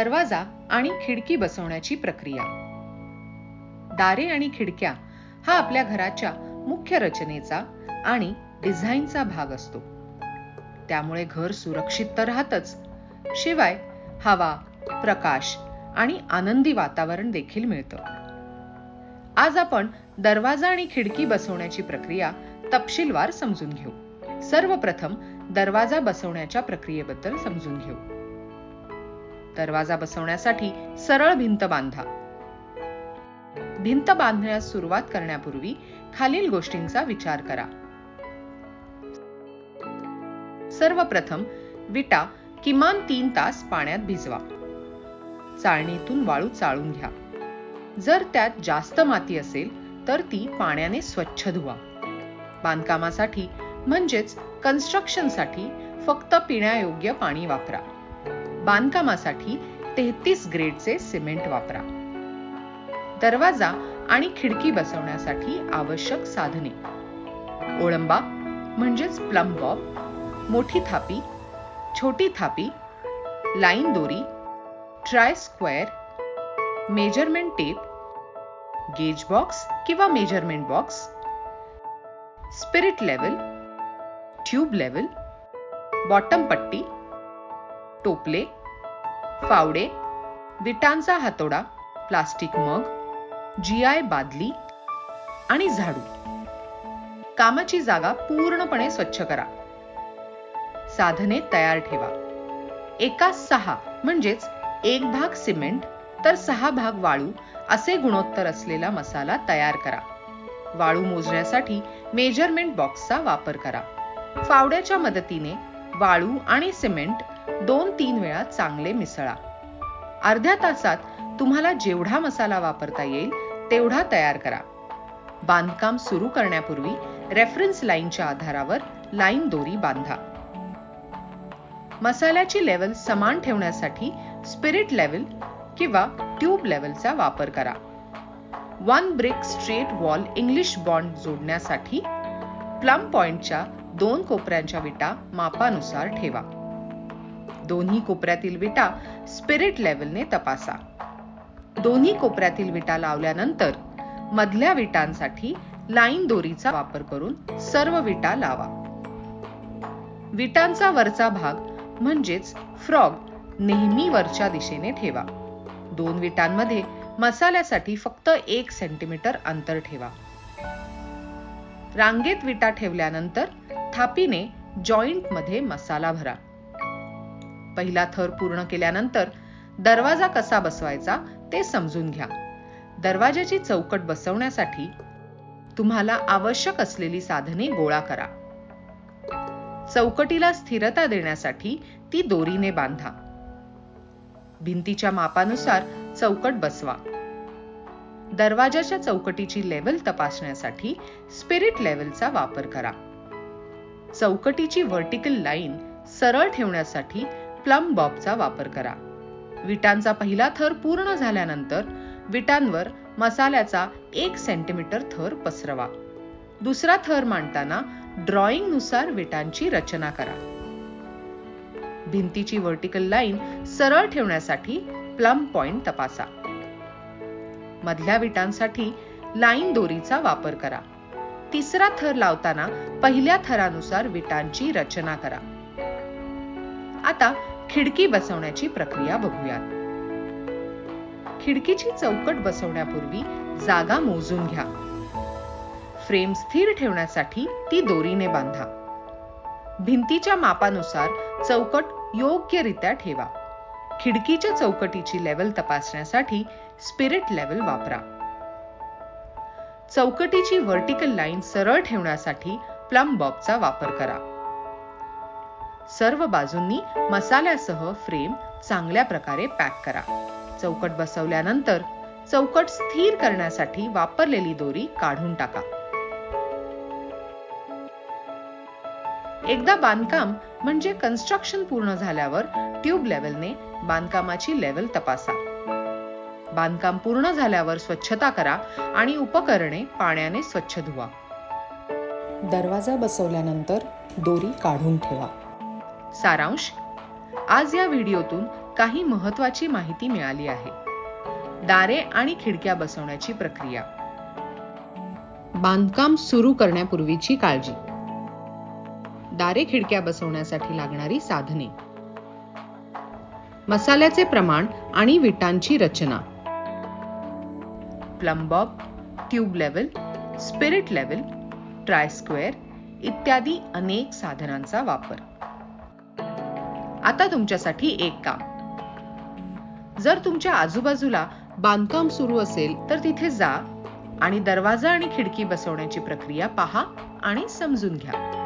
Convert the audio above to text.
दरवाजा आणि खिडकी बसवण्याची प्रक्रिया. दारे आणि खिडक्या हा आपल्या घराच्या मुख्य रचनेचा आणि डिझाईनचा भाग असतो. त्यामुळे घर सुरक्षित तर राहतच, शिवाय हवा, प्रकाश आणि आनंदी वातावरण देखील मिळतं. आज आपण दरवाजा आणि खिडकी बसवण्याची प्रक्रिया तपशीलवार समजून घेऊ. सर्वप्रथम दरवाजा बसवण्याच्या प्रक्रियेबद्दल समजून घेऊ. दरवाजा बसवण्यासाठी सरळ भिंत बांधा. भिंत बांधण्यास सुरुवात करण्यापूर्वी खालील गोष्टींचा विचार करा. सर्वप्रथम विटा किमान 3 तास पाण्यात भिजवा. चाळणीतून वाळू चाळून घ्या. जर त्यात जास्त माती असेल तर ती पाण्याने स्वच्छ धुवा. बांधकामासाठी म्हणजेच कन्स्ट्रक्शनसाठी फक्त पिण्यायोग्य पाणी वापरा. बांधकामासाठी 33 ग्रेडचे सिमेंट वापरा. दरवाजा आणि खिडकी बसवण्यासाठी आवश्यक साधने: ओळंबा म्हणजेच प्लम बॉब, मोठी थापी, छोटी थापी, लाईन दोरी, try square, measurement tape, gauge box किंवा measurement box, spirit level, tube level, bottom पट्टी, टोपले, फावडे, विटांचा हातोडा, प्लास्टिक मग, GI बादली आणि झाडू. कामाची जागा पूर्णपणे स्वच्छ करा. साधने तयार ठेवा. एका 6 म्हणजेच 1 भाग सिमेंट तर 6 भाग वाळू असे गुणोत्तर असलेला मसाला तयार करा. वाळू मोजण्यासाठी मेजरमेंट बॉक्सचा वापर करा. फावड्याच्या मदतीने वाळू आणि सिमेंट 2-3 वेळा चांगले मिसळा. अर्ध्या तासात तुम्हाला जेवढा मसाला वापरता येईल तेवढा तयार करा. बांधकाम सुरू करण्यापूर्वी रेफरन्स लाईनच्या आधारावर लाईन दोरी बांधा. मसाल्याची लेवल समान ठेवण्यासाठी स्पिरिट लेवल किंवा ट्यूब लेवलचा वापर करा. 1 brick straight wall English bond जोडण्यासाठी प्लम पॉइंटच्या 2 कोपऱ्यांच्या विटा मापानुसार ठेवा. दोन्ही कोपऱ्यातील विटा स्पिरिट लेवलने तपासा. दोन्ही कोपऱ्यातील विटा लावल्यानंतर मधल्या विटांसाठी लाईन दोरीचा वापर करून सर्व विटा लावा. विटांचा वरचा भाग म्हणजेच फ्रॉग नेहमी वरच्या दिशेने ठेवा. 2 विटांमध्ये मसाल्यासाठी फक्त 1 सेंटीमीटर अंतर ठेवा. रांगेत विटा ठेवल्यानंतर थापीने जॉइंट मध्ये मसाला भरा. पहिला थर पूर्ण केल्यानंतर दरवाजा कसा बसवायचा ते समजून घ्या. दरवाजाची चौकट बसवण्यासाठी तुम्हाला आवश्यक असलेली साधने गोळा करा. चौकटीला स्थिरता देण्यासाठी ती दोरीने बांधा. भिंतीच्या मापानुसार चौकट बसवा. दरवाजाच्या चौकटीची लेवल तपासण्यासाठी स्पिरिट लेवलचा वापर करा. चौकटीची व्हर्टिकल लाईन सरळ ठेवण्यासाठी प्लम बॉबचा वापर करा. विटांचा पहिला थर पूर्ण झाल्यानंतर विटांवर मसाल्याचा 1 सेंटीमीटर थर पसरवा. दुसरा थर मांडताना ड्रॉइंग नुसार विटांची रचना करा. भिंतीची व्हर्टिकल लाईन सरळ ठेवण्यासाठी प्लम पॉइंट तपासा. मधल्या विटांसाठी लाईन दोरीचा वापर करा. तिसरा थर लावताना पहिल्या थरानुसार विटांची रचना करा. आता खिडकी बसवण्याची प्रक्रिया बघूयात. खिडकीची चौकट बसवण्यापूर्वी जागा मोजून घ्या. फ्रेम स्थिर ठेवण्यासाठी ती दोरीने बांधा. भिंतीच्या मापानुसार चौकट योग्यरित्या ठेवा. खिडकीच्या चौकटीची लेवल तपासण्यासाठी स्पिरिट लेवल वापरा. चौकटीची व्हर्टिकल लाईन सरळ ठेवण्यासाठी प्लम बॉबचा वापर करा. सर्व बाजूंनी मसाल्यासह फ्रेम चांगल्या प्रकारे पॅक करा. चौकट बसवल्यानंतर चौकट स्थिर करण्यासाठी वापरलेली दोरी काढून टाका. एकदा बांधकाम म्हणजे कन्स्ट्रक्शन पूर्ण झाल्यावर ट्यूब लेवलने बांधकामाची लेवल तपासा. बांधकाम पूर्ण झाल्यावर स्वच्छता करा आणि उपकरणे पाण्याने स्वच्छ धुवा. दरवाजा बसवल्यानंतर दोरी काढून ठेवा. सारांश: आज या व्हिडिओतून काही महत्त्वाची माहिती मिळाली आहे. दारे आणि खिडक्या बसवण्याची प्रक्रिया. बांधकाम सुरू करण्यापूर्वीची काळजी. दारे खिडक्या बसवण्यासाठी लागणारी साधने. मसाल्याचे प्रमाण आणि विटांची रचना. Plumb bob, tube level, spirit level, try square इत्यादी अनेक साधनांचा वापर. आता तुमच्यासाठी एक काम. जर तुमच्या आजूबाजूला बांधकाम सुरू असेल तर तिथे जा आणि दरवाजा आणि खिडकी बसवण्याची प्रक्रिया पहा आणि समजून घ्या.